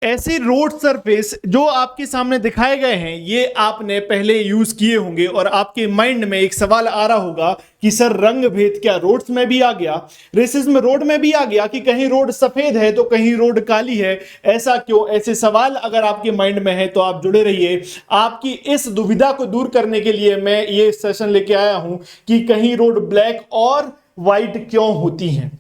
ऐसे road surface जो आपके सामने दिखाए गए हैं ये आपने पहले यूज किए होंगे और आपके माइंड में एक सवाल आ रहा होगा कि सर रंग भेद क्या रोड्स में भी आ गया, रेसेस में रोड में भी आ गया कि कहीं रोड सफेद है तो कहीं रोड काली है, ऐसा क्यों? ऐसे सवाल अगर आपके माइंड में है तो आप जुड़े रहिए। आपकी इस दुविधा को दूर करने के लिए मैं ये सेशन लेके आया हूं कि कहीं रोड ब्लैक और व्हाइट क्यों होती हैं।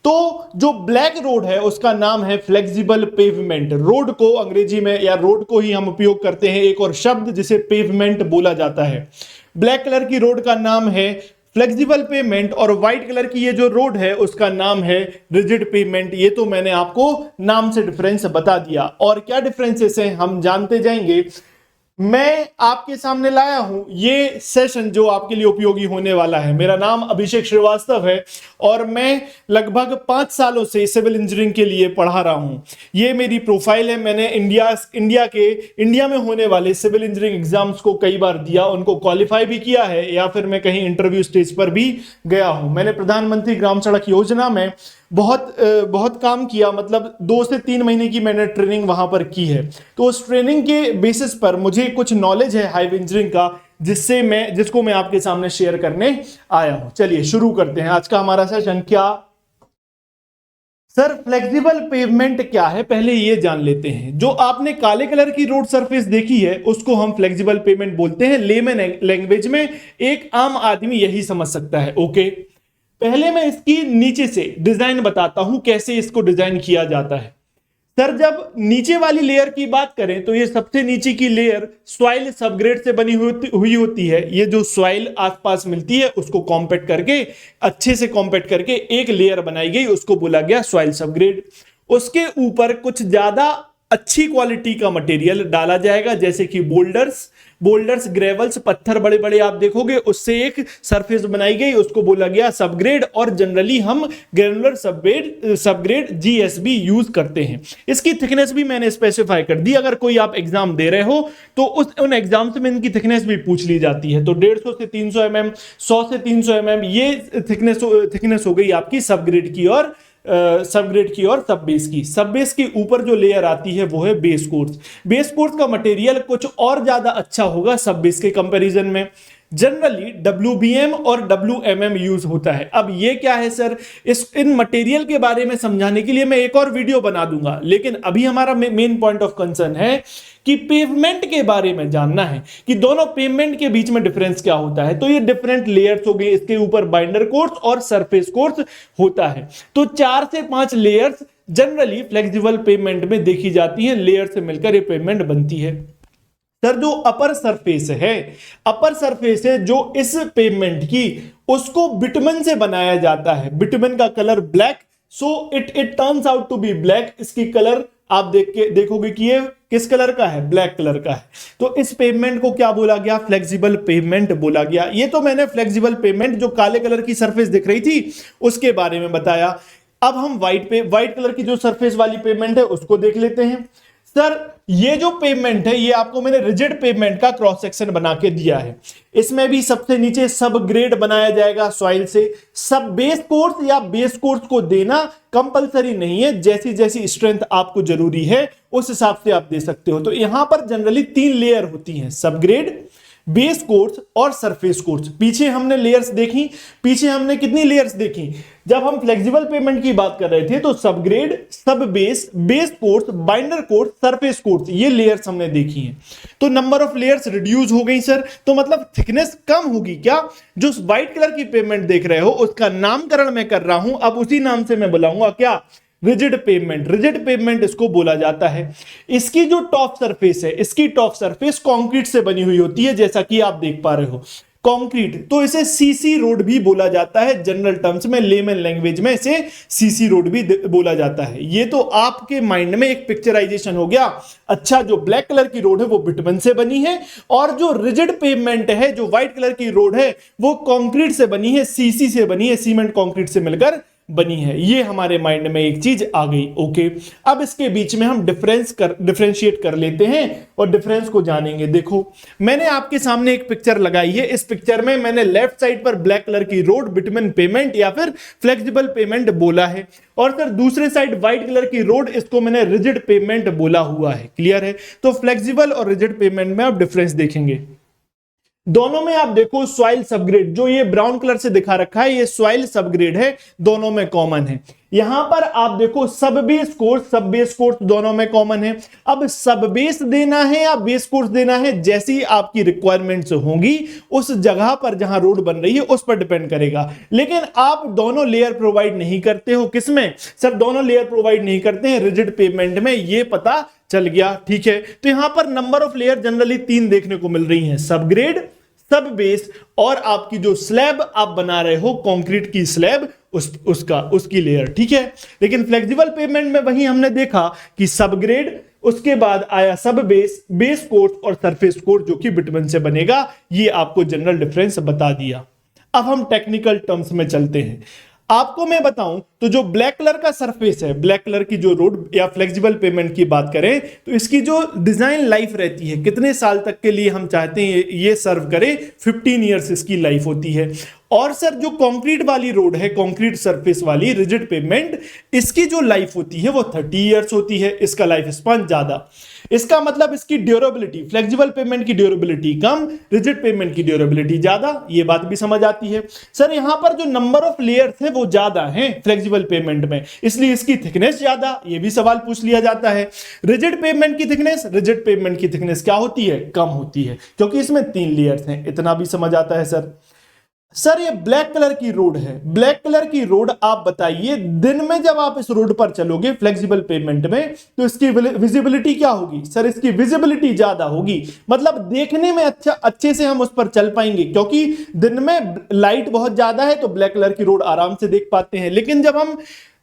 तो जो ब्लैक रोड है उसका नाम है फ्लेक्सिबल पेवमेंट। रोड को अंग्रेजी में या रोड को ही हम उपयोग करते हैं एक और शब्द जिसे पेवमेंट बोला जाता है। ब्लैक कलर की रोड का नाम है फ्लेक्सिबल पेवमेंट और व्हाइट कलर की ये जो रोड है उसका नाम है रिजिड पेवमेंट। ये तो मैंने आपको नाम से डिफरेंस बता दिया और क्या डिफरेंसेस हैं हम जानते जाएंगे। मैं आपके सामने लाया हूं ये सेशन जो आपके लिए उपयोगी होने वाला है। मेरा नाम अभिषेक श्रीवास्तव है और मैं लगभग 5 सालों से सिविल इंजीनियरिंग के लिए पढ़ा रहा हूं। ये मेरी प्रोफाइल है। मैंने इंडिया में होने वाले सिविल इंजीनियरिंग एग्जाम्स को कई बार दिया, उनको क्वालिफाई भी किया है या फिर मैं कहीं इंटरव्यू स्टेज पर भी गया हूं। मैंने प्रधानमंत्री ग्राम सड़क योजना में बहुत काम किया, मतलब 2 से 3 महीने की मैंने ट्रेनिंग वहां पर की है। तो उस ट्रेनिंग के बेसिस पर मुझे कुछ नॉलेज है हाईवे इंजीनियरिंग का जिसको मैं आपके सामने शेयर करने आया हूं। चलिए शुरू करते हैं आज का हमारा सेशन। क्या सर फ्लेक्सिबल पेवमेंट क्या है, पहले ये जान लेते हैं। जो आपने काले कलर की रोड सरफेस देखी है उसको हम फ्लेक्सिबल पेवमेंट बोलते हैं। लेमन लैंग्वेज में एक आम आदमी यही समझ सकता है। ओके, पहले मैं इसकी नीचे से डिजाइन बताता हूं कैसे इसको डिजाइन किया जाता है। सर जब नीचे वाली लेयर की बात करें तो ये सबसे नीचे की लेयर सॉइल सबग्रेड से बनी हुई होती है। ये जो सॉइल आसपास मिलती है उसको कॉम्पैक्ट करके अच्छे से कॉम्पैक्ट करके एक लेयर बनाई गई, उसको बोला गया सॉइल सबग्रेड। उसके ऊपर कुछ ज्यादा अच्छी क्वालिटी का मटेरियल डाला जाएगा जैसे कि बोल्डर्स ग्रेवल्स, पत्थर बड़े बड़े आप देखोगे, उससे एक सरफेस बनाई गई, उसको बोला गया सबग्रेड। और जनरली हम ग्रेनुलर सबग्रेड जीएसबी यूज करते हैं। इसकी थिकनेस भी मैंने स्पेसिफाई कर दी। अगर कोई आप एग्जाम दे रहे हो तो उन एग्जाम्स में इनकी थिकनेस भी पूछ ली जाती है। तो 150 से 300 mm, 100 से 300 mm ये थिकनेस हो गई आपकी सबग्रेड की और सब बेस की। सब बेस के ऊपर जो लेयर आती है वो है बेस कोर्स। बेस कोर्स का मटेरियल कुछ और ज्यादा अच्छा होगा सब बेस के कंपैरिजन में। जनरली WBM और WMM यूज होता है। अब ये क्या है सर, इन मटेरियल के बारे में समझाने के लिए मैं एक और वीडियो बना दूंगा, लेकिन अभी हमारा मेन पॉइंट ऑफ कंसर्न है कि पेवमेंट के बारे में जानना है कि दोनों पेवमेंट के बीच में डिफरेंस क्या होता है। तो ये डिफरेंट लेयर्स हो गए, इसके ऊपर बाइंडर कोर्स और सरफेस कोर्स होता है। तो 4 से 5 लेयर्स जनरली फ्लेक्सिबल पेवमेंट में देखी जाती है। लेयर से मिलकर ये पेवमेंट बनती है। सर जो अपर सरफेस है जो इस पेवमेंट की, उसको बिटुमेन से बनाया जाता है। बिटुमेन का colour black, so it turns out to be black. इसकी कलर आप देखोगे कि ये किस कलर का है, ब्लैक कलर का है। तो इस पेवमेंट को क्या बोला गया, फ्लेक्सिबल पेवमेंट बोला गया। ये तो मैंने फ्लेक्सिबल पेवमेंट जो काले कलर की सरफेस दिख रही थी उसके बारे में बताया। अब हम व्हाइट कलर की जो सरफेस वाली पेवमेंट है उसको देख लेते हैं। सर ये जो पेवमेंट है ये आपको मैंने रिजिड पेवमेंट का क्रॉस सेक्शन बना के दिया है। इसमें भी सबसे नीचे सब ग्रेड बनाया जाएगा सॉइल से। सब बेस कोर्स या बेस कोर्स को देना कंपलसरी नहीं है, जैसी जैसी स्ट्रेंथ आपको जरूरी है उस हिसाब से आप दे सकते हो। तो यहां पर जनरली 3 लेयर होती हैं, सब ग्रेड, बेस कोर्स और सरफेस कोर्स। पीछे हमने लेयर्स देखी, पीछे हमने कितनी लेयर्स देखी जब हम फ्लेक्सिबल पेवमेंट की बात कर रहे थे। तो सब ग्रेड, सब base, base course, binder course, surface course, ये लेयर्स हमने देखी हैं। तो नंबर ऑफ लेयर्स रिड्यूस हो गई सर, तो मतलब थिकनेस कम होगी क्या? जो व्हाइट कलर की पेवमेंट देख रहे हो उसका नामकरण मैं कर रहा हूं, अब उसी नाम से मैं बुलाऊंगा क्या, रिजिड पेवमेंट। रिजिड पेवमेंट इसको बोला जाता है। इसकी जो टॉप सरफेस है, इसकी टॉप सरफेस कंक्रीट से बनी हुई होती है, जैसा कि आप देख पा रहे हो कंक्रीट। तो इसे सीसी रोड भी बोला जाता है, जनरल टर्म्स में, लेमन लैंग्वेज में इसे सीसी रोड भी बोला जाता है। ये तो आपके माइंड में एक पिक्चराइजेशन हो गया। अच्छा, जो ब्लैक कलर की रोड है वो बिटुमेन से बनी है और जो रिजिड पेवमेंट है, जो व्हाइट कलर की रोड है, वो कंक्रीट से बनी है, सीसी से बनी है, सीमेंट कंक्रीट से मिलकर बनी है। ये हमारे माइंड में एक चीज आ गई। ओके, अब इसके बीच में हम डिफरेंशिएट कर लेते हैं और डिफरेंस को जानेंगे। देखो, मैंने आपके सामने एक पिक्चर लगाई है। इस पिक्चर में मैंने लेफ्ट साइड पर ब्लैक कलर की रोड बिटवीन पेमेंट या फिर फ्लेक्सिबल पेमेंट बोला है, और फिर दूसरे साइड व्हाइट कलर की रोड, इसको मैंने रिजिड पेमेंट बोला हुआ है। क्लियर है? तो फ्लेक्सिबल और रिजिड पेमेंट में आप डिफरेंस देखेंगे। दोनों में आप देखो सॉइल सबग्रेड, जो ये ब्राउन कलर से दिखा रखा है, ये सॉइल सबग्रेड है, दोनों में कॉमन है। यहां पर आप देखो सब बेस कोर्स दोनों में कॉमन है। अब सब बेस देना है या बेस कोर्स देना है, जैसी आपकी रिक्वायरमेंट्स होंगी उस जगह पर जहां रोड बन रही है उस पर डिपेंड करेगा। लेकिन आप दोनों लेयर प्रोवाइड नहीं करते हो। किसमें सर? दोनों लेयर प्रोवाइड नहीं करते हैं रिजिड पेमेंट में, ये पता चल गया। ठीक है, तो यहां पर नंबर ऑफ लेयर जनरली 3 देखने को मिल रही हैं, सबग्रेड, सब बेस और आपकी जो स्लैब आप बना रहे हो कंक्रीट की स्लैब, उसकी लेयर। ठीक है, लेकिन फ्लेक्सिबल पेमेंट में वही हमने देखा कि सबग्रेड, उसके बाद आया सब बेस कोर्स और सरफेस कोर्स जो कि बिटवीन से बनेगा। ये आपको जनरल डिफरेंस बता दिया। अब हम टेक्निकल टर्म्स में चलते हैं। आपको मैं बताऊं तो जो ब्लैक कलर का सरफेस है, ब्लैक कलर की जो रोड या फ्लेक्सिबल पेमेंट की बात करें तो इसकी जो डिजाइन लाइफ रहती है, कितने साल तक के लिए हम चाहते हैं ये सर्व करे, 15 ईयर्स इसकी लाइफ होती है। और सर जो कंक्रीट वाली रोड है, कंक्रीट सरफेस वाली रिजिड पेमेंट, इसकी जो लाइफ होती है वो 30 ईयर्स होती है, इसका लाइफ स्पान ज्यादा। इसका मतलब इसकी ड्यूरेबिलिटी, फ्लेक्सिबल पेमेंट की ड्यूरेबिलिटी कम, रिजिड पेमेंट की ड्यूरेबिलिटी ज्यादा। ये बात भी समझ आती है। सर यहां पर जो नंबर ऑफ लेयर्स है वो ज्यादा है फ्लेक्सिबल पेमेंट में, इसलिए इसकी थिकनेस ज्यादा। ये भी सवाल पूछ लिया जाता है। रिजिड पेमेंट की थिकनेस क्या होती है? कम होती है, क्योंकि इसमें 3 लेयर्स हैं। इतना भी समझ आता है सर ये ब्लैक कलर की रोड है, ब्लैक कलर की रोड आप बताइए, दिन में जब आप इस रोड पर चलोगे फ्लेक्सिबल पेमेंट में तो इसकी विजिबिलिटी क्या होगी? सर इसकी विजिबिलिटी ज्यादा होगी, मतलब देखने में अच्छे से हम उस पर चल पाएंगे, क्योंकि दिन में लाइट बहुत ज्यादा है तो ब्लैक कलर की रोड आराम से देख पाते हैं। लेकिन जब हम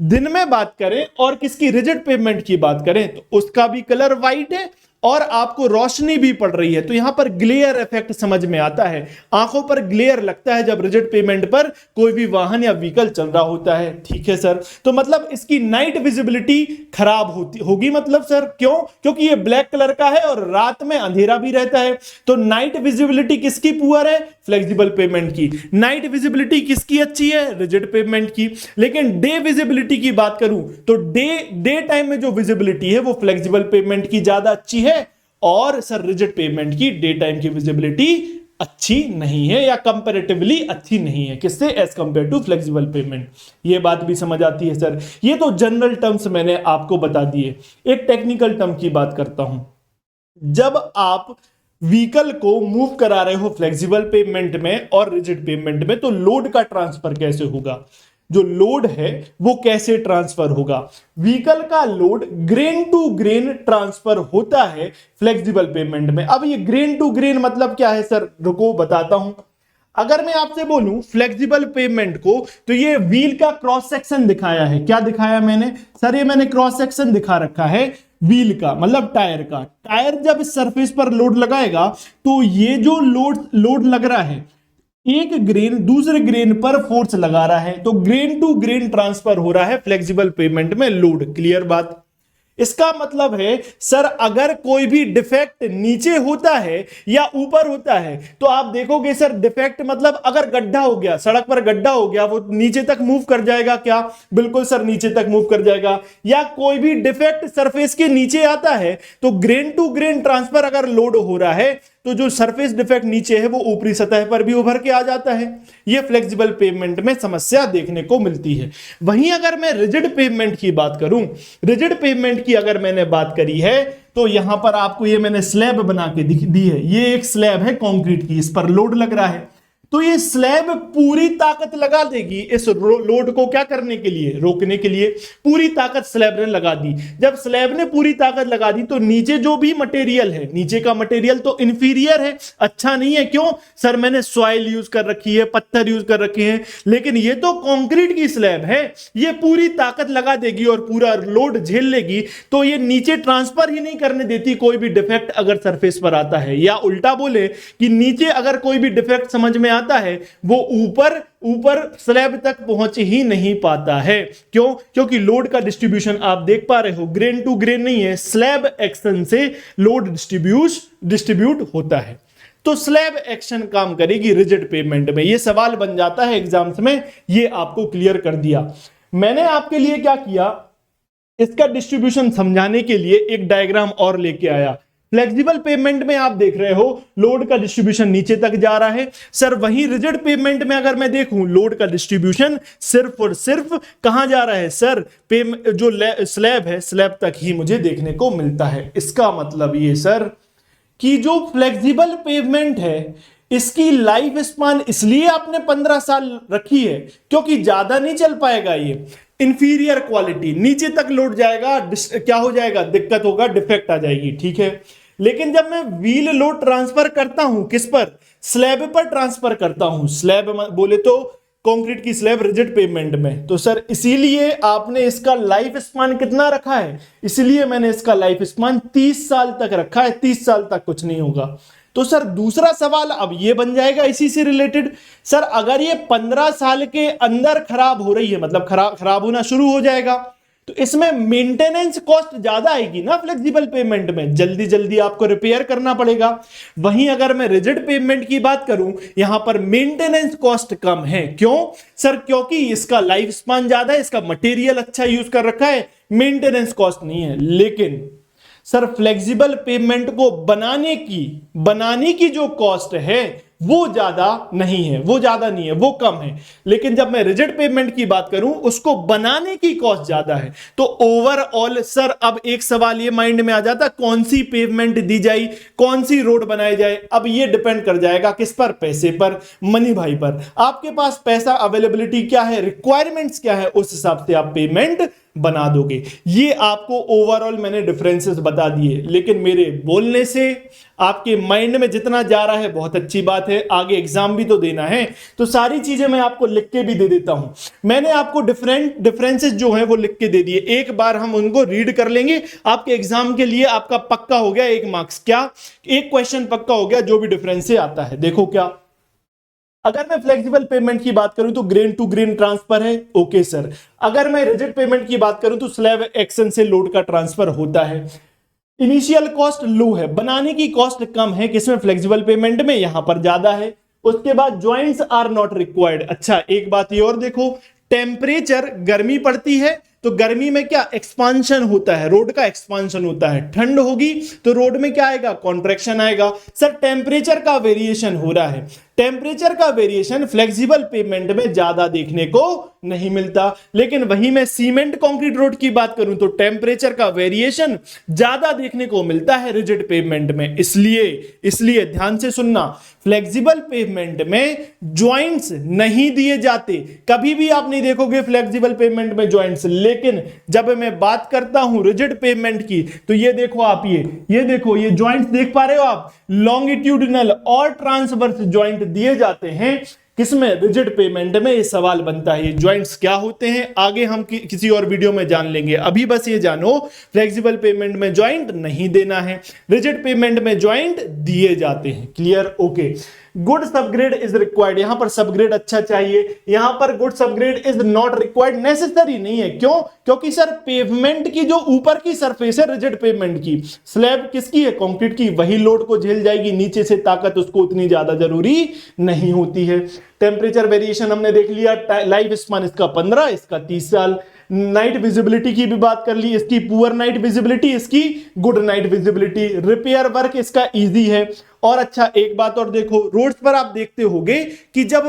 दिन में बात करें और किसकी, रिजिड पेमेंट की बात करें, तो उसका भी कलर व्हाइट है और आपको रोशनी भी पड़ रही है, तो यहां पर ग्लेयर इफेक्ट समझ में आता है। आंखों पर ग्लेयर लगता है जब रिजिड पेमेंट पर कोई भी वाहन या व्हीकल चल रहा होता है। ठीक है सर, तो मतलब इसकी नाइट विजिबिलिटी खराब होगी। मतलब सर क्यों? क्योंकि ये ब्लैक कलर का है और रात में अंधेरा भी रहता है, तो नाइट विजिबिलिटी किसकी पुअर है? फ्लेक्सिबल पेमेंट की। नाइट विजिबिलिटी किसकी अच्छी है? रिजिड पेमेंट की। लेकिन डे विजिबिलिटी की बात करूं तो डे टाइम में जो विजिबिलिटी है वो फ्लेक्सिबल पेमेंट की ज्यादा अच्छी है, और सर रिजिड पेमेंट की डे टाइम की विजिबिलिटी अच्छी नहीं है या कंपैरेटिवली अच्छी नहीं है। किससे? As compared to flexible pavement. ये बात भी समझ आती है सर। ये तो जनरल टर्म्स मैंने आपको बता दिए। एक टेक्निकल टर्म की बात करता हूं। जब आप व्हीकल को मूव करा रहे हो फ्लेक्सिबल पेमेंट में और रिजिड पेमेंट में, तो लोड का ट्रांसफर कैसे होगा? जो लोड है वो कैसे ट्रांसफर होगा? व्हीकल का load grain to grain transfer होता है फ्लेक्सिबल पेमेंट में। अब ये ग्रेन टू ग्रेन मतलब क्या है सर? रुको बताता हूं। अगर मैं आपसे बोलूं फ्लेक्सिबल पेमेंट को, तो ये व्हील का क्रॉस सेक्शन दिखाया है। क्या दिखाया मैंने? सर ये मैंने क्रॉस सेक्शन दिखा रखा है व्हील का, मतलब टायर का। टायर जब इस सरफेस पर लोड लगाएगा तो ये जो लोड लग रहा है, एक ग्रेन दूसरे ग्रेन पर फोर्स लगा रहा है, तो ग्रेन टू ग्रेन ट्रांसफर हो रहा है फ्लेक्सिबल पेमेंट में लोड। क्लियर बात? इसका मतलब है सर अगर कोई भी डिफेक्ट नीचे होता है या ऊपर होता है, तो आप देखोगे सर डिफेक्ट मतलब अगर गड्ढा हो गया, सड़क पर गड्ढा हो गया, वो नीचे तक मूव कर जाएगा क्या? बिल्कुल सर नीचे तक मूव कर जाएगा। या कोई भी डिफेक्ट सरफेस के नीचे आता है, तो ग्रेन टू ग्रेन ट्रांसफर अगर लोड हो रहा है तो जो सरफेस डिफेक्ट नीचे है वो ऊपरी सतह पर भी उभर के आ जाता है। ये फ्लेक्सिबल पेमेंट में समस्या देखने को मिलती है। वहीं अगर मैं रिजिड पेमेंट की बात करूं, रिजिड पेमेंट की अगर मैंने बात करी है, तो यहां पर आपको ये मैंने स्लैब बना के दी है। ये एक स्लैब है कंक्रीट की, इस पर लोड लग रहा है, तो ये स्लैब पूरी ताकत लगा देगी इस लोड को क्या करने के लिए? रोकने के लिए। पूरी ताकत स्लैब ने लगा दी। जब स्लैब ने पूरी ताकत लगा दी तो नीचे जो भी मटेरियल है, नीचे का मटेरियल तो इंफीरियर है, अच्छा नहीं है। क्यों? सर मैंने सॉइल यूज कर रखी है, पत्थर यूज कर रखे हैं, लेकिन ये तो कंक्रीट की स्लैब है, ये पूरी ताकत लगा देगी और पूरा लोड झेल लेगी, तो ये नीचे ट्रांसफर ही नहीं करने देती कोई भी डिफेक्ट अगर सरफेस पर आता है। या उल्टा बोले कि नीचे अगर कोई भी डिफेक्ट समझ में आता है वो ऊपर ऊपर स्लैब तक पहुंच ही नहीं पाता है। क्यों? क्योंकि लोड का डिस्ट्रीब्यूशन आप देख पा रहे हो ग्रेन टू ग्रेन नहीं है, स्लैब एक्शन से लोड डिस्ट्रीब्यूट होता है। तो स्लैब एक्शन काम करेगी रिजिड पेवमेंट में। यह सवाल बन जाता है एग्जाम्स में, यह आपको क्लियर कर दिया। मैंने आपके लिए क्या किया, इसका डिस्ट्रीब्यूशन समझाने के लिए एक डायग्राम और लेके आया। फ्लेक्सिबल पेवमेंट में आप देख रहे हो लोड का डिस्ट्रीब्यूशन नीचे तक जा रहा है सर, वहीं रिजिड पेवमेंट में अगर मैं देखूं लोड का डिस्ट्रीब्यूशन सिर्फ और सिर्फ कहां जा रहा है सर, जो स्लैब है स्लैब तक ही मुझे देखने को मिलता है। इसका मतलब ये सर कि जो फ्लेक्सिबल पेवमेंट है इसकी लाइफ स्पान इसलिए आपने 15 साल रखी है क्योंकि ज्यादा नहीं चल पाएगा, ये इंफीरियर क्वालिटी नीचे तक लौट जाएगा, क्या हो जाएगा, दिक्कत होगा, डिफेक्ट आ जाएगी, ठीक है। लेकिन जब मैं व्हील लोड ट्रांसफर करता हूं किस पर, स्लैब पर ट्रांसफर करता हूं, स्लैब बोले तो कंक्रीट की स्लैब रिजिड पेवमेंट में, तो सर इसीलिए आपने इसका लाइफ स्पान कितना रखा है, इसलिए मैंने इसका लाइफ स्पान 30 साल तक रखा है, 30 साल तक कुछ नहीं होगा। तो सर दूसरा सवाल अब ये बन जाएगा इसी से रिलेटेड, सर अगर ये 15 साल के अंदर खराब हो रही है, मतलब खराब होना शुरू हो जाएगा, तो इसमें मेंटेनेंस कॉस्ट ज्यादा आएगी ना फ्लेक्सिबल पेवमेंट में, जल्दी जल्दी आपको रिपेयर करना पड़ेगा। वहीं अगर मैं रिजिड पेवमेंट की बात करूं यहां पर मेंटेनेंस कॉस्ट कम है। क्यों सर? क्योंकि इसका लाइफ स्पान ज्यादा है, इसका मटेरियल अच्छा यूज कर रखा है, मेंटेनेंस कॉस्ट नहीं है। लेकिन सर फ्लेक्सिबल पेवमेंट को बनाने की जो कॉस्ट है वो ज्यादा नहीं है, वो ज्यादा नहीं है, वो कम है। लेकिन जब मैं रिजिड पेवमेंट की बात करूं उसको बनाने की कॉस्ट ज्यादा है। तो ओवरऑल सर अब एक सवाल ये माइंड में आ जाता, कौन सी पेवमेंट दी जाए, कौन सी रोड बनाई जाए, अब ये डिपेंड कर जाएगा किस पर, पैसे पर, मनी भाई पर। आपके पास पैसा अवेलेबिलिटी क्या है, रिक्वायरमेंट्स क्या है, उस हिसाब से आप पेमेंट बना दोगे। ये आपको ओवरऑल मैंने डिफरेंसेस बता दिए, लेकिन मेरे बोलने से आपके माइंड में जितना जा रहा है बहुत अच्छी बात है, आगे एग्जाम भी तो देना है, तो सारी चीजें मैं आपको लिख के भी दे देता हूं। मैंने आपको डिफरेंसेस जो है वो लिख के दे दिए, एक बार हम उनको रीड कर लेंगे, आपके एग्जाम के लिए आपका पक्का हो गया 1 मार्क्स, क्या एक क्वेश्चन पक्का हो गया जो भी डिफरेंस से आता है। देखो क्या, अगर मैं फ्लेक्सिबल पेमेंट की बात करूं तो ग्रेन टू ग्रेन ट्रांसफर है, ओके सर। अगर मैं रिजिड पेमेंट की बात करूं तो स्लैब एक्शन से लोड का ट्रांसफर होता है। इनिशियल कॉस्ट लो है, बनाने की कॉस्ट कम है, किसमें, फ्लेक्सिबल पेमेंट में, यहां पर ज्यादा है। उसके बाद जॉइंट्स आर नॉट रिक्वायर्ड। अच्छा एक बात ये और देखो, टेम्परेचर, गर्मी पड़ती है तो गर्मी में क्या एक्सपांशन होता है, रोड का एक्सपांशन होता है, ठंड होगी तो रोड में क्या आएगा, कॉन्ट्रैक्शन आएगा। सर टेम्परेचर का वेरिएशन हो रहा है, टेम्परेचर का वेरिएशन फ्लेक्सिबल पेवमेंट में ज्यादा देखने को नहीं मिलता। लेकिन वहीं मैं सीमेंट कंक्रीट रोड की बात करूं तो टेम्परेचर का वेरिएशन ज्यादा देखने को मिलता है रिजिड पेवमेंट में। इसलिए ध्यान से सुनना, फ्लेक्सिबल पेवमेंट में जॉइंट्स नहीं दिए जाते, कभी भी आप नहीं देखोगे फ्लेक्सिबल पेवमेंट में जॉइंट्स। लेकिन जब मैं बात करता हूं रिजिड पेवमेंट की तो ये देखो आप, ये देखो, ये जॉइंट्स देख पा रहे हो आप, लॉन्गिट्यूडिनल और ट्रांसवर्स जॉइंट दिए जाते हैं किसमें, रिजिड पेवमेंट में। ये सवाल बनता है ये जॉइंट्स क्या होते हैं, आगे हम किसी और वीडियो में जान लेंगे। अभी बस ये जानो फ्लेक्सिबल पेवमेंट में जॉइंट नहीं देना है, रिजिड पेवमेंट में जॉइंट दिए जाते हैं। Clear, okay. Good subgrade is required, यहां पर सबग्रेड अच्छा चाहिए, यहां पर good subgrade is not required, necessary नहीं है। क्यों? क्योंकि सर पेवमेंट की जो ऊपर की सरफेस है रिजिड पेवमेंट की, स्लैब किसकी है, कंक्रीट की, वही लोड को झेल जाएगी, नीचे से ताकत उसको उतनी ज्यादा जरूरी नहीं होती है। टेम्परेचर वेरिएशन हमने देख लिया, लाइफ स्पान इसका 15, इसका 30 साल। नाइट विजिबिलिटी की भी बात कर ली, इसकी पुअर नाइट विजिबिलिटी, इसकी good night visibility. Repair work इसका इजी है। और अच्छा एक बात और देखो, रोड्स पर आप देखते होंगे कि जब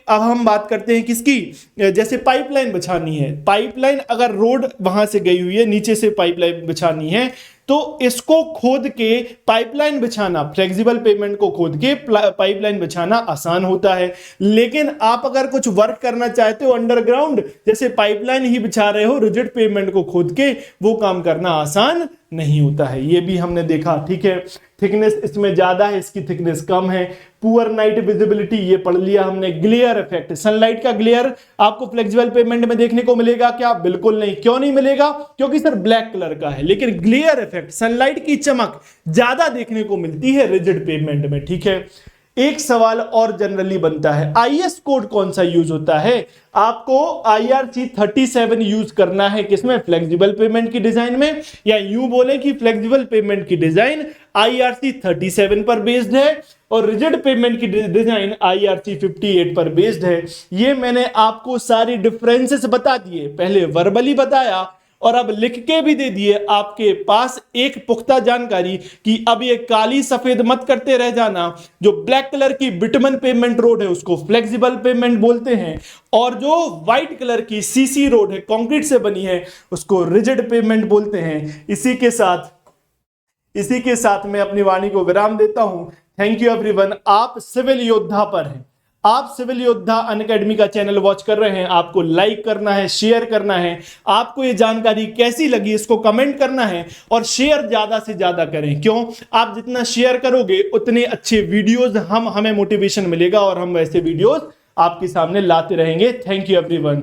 अब हम बात करते हैं किसकी, जैसे पाइपलाइन बिछानी है, पाइपलाइन अगर रोड वहां से गई हुई है, नीचे से पाइपलाइन बिछानी है, तो इसको खोद के पाइपलाइन बिछाना, फ्लेक्सिबल पेवमेंट को खोद के पाइपलाइन बिछाना आसान होता है। लेकिन आप अगर कुछ वर्क करना चाहते हो अंडरग्राउंड, जैसे पाइपलाइन ही बिछा रहे हो रिजिड पेवमेंट को खोद के, वो काम करना आसान नहीं होता है। ये भी हमने देखा, ठीक है। थिकनेस इसमें ज्यादा है, इसकी थिकनेस कम है। पुअर नाइट विजिबिलिटी ये पढ़ लिया हमने। ग्लेयर इफेक्ट, सनलाइट का ग्लेयर आपको फ्लेक्सिबल पेवमेंट में देखने को मिलेगा क्या? बिल्कुल नहीं। क्यों नहीं मिलेगा? क्योंकि सर ब्लैक कलर का है। लेकिन ग्लेयर इफेक्ट, सनलाइट की चमक ज्यादा देखने को मिलती है रिजिड पेवमेंट में, ठीक है। एक सवाल और जनरली बनता है, आईएस कोड कौन सा यूज होता है? आपको IRC 37 यूज करना है किसमें? फ्लेक्सिबल पेमेंट की डिजाइन में, या यूं बोले कि फ्लेक्सिबल पेमेंट की डिजाइन IRC 37 पर बेस्ड है और रिजिड पेमेंट की डिजाइन IRC 58 पर बेस्ड है। ये मैंने आपको सारी डिफरेंसेस बता दिए, पहले वर्बली बताया और अब लिख के भी दे दिए आपके पास एक पुख्ता जानकारी कि अब ये काली सफेद मत करते रह जाना। जो ब्लैक कलर की बिटमन पेमेंट रोड है उसको फ्लेक्सिबल पेमेंट बोलते हैं, और जो व्हाइट कलर की सीसी रोड है, कंक्रीट से बनी है, उसको रिजिड पेमेंट बोलते हैं। इसी के साथ मैं अपनी वाणी को विराम देता हूं। Thank you everyone. आप सिविल योद्धा पर हैं, आप सिविल योद्धा अनअकैडमी का चैनल वॉच कर रहे हैं, आपको लाइक करना है, शेयर करना है। आपको ये जानकारी कैसी लगी इसको कमेंट करना है और शेयर ज्यादा से ज्यादा करें। क्यों? आप जितना शेयर करोगे उतने अच्छे वीडियोस हमें मोटिवेशन मिलेगा और हम वैसे वीडियोस आपके सामने लाते रहेंगे। Thank you everyone.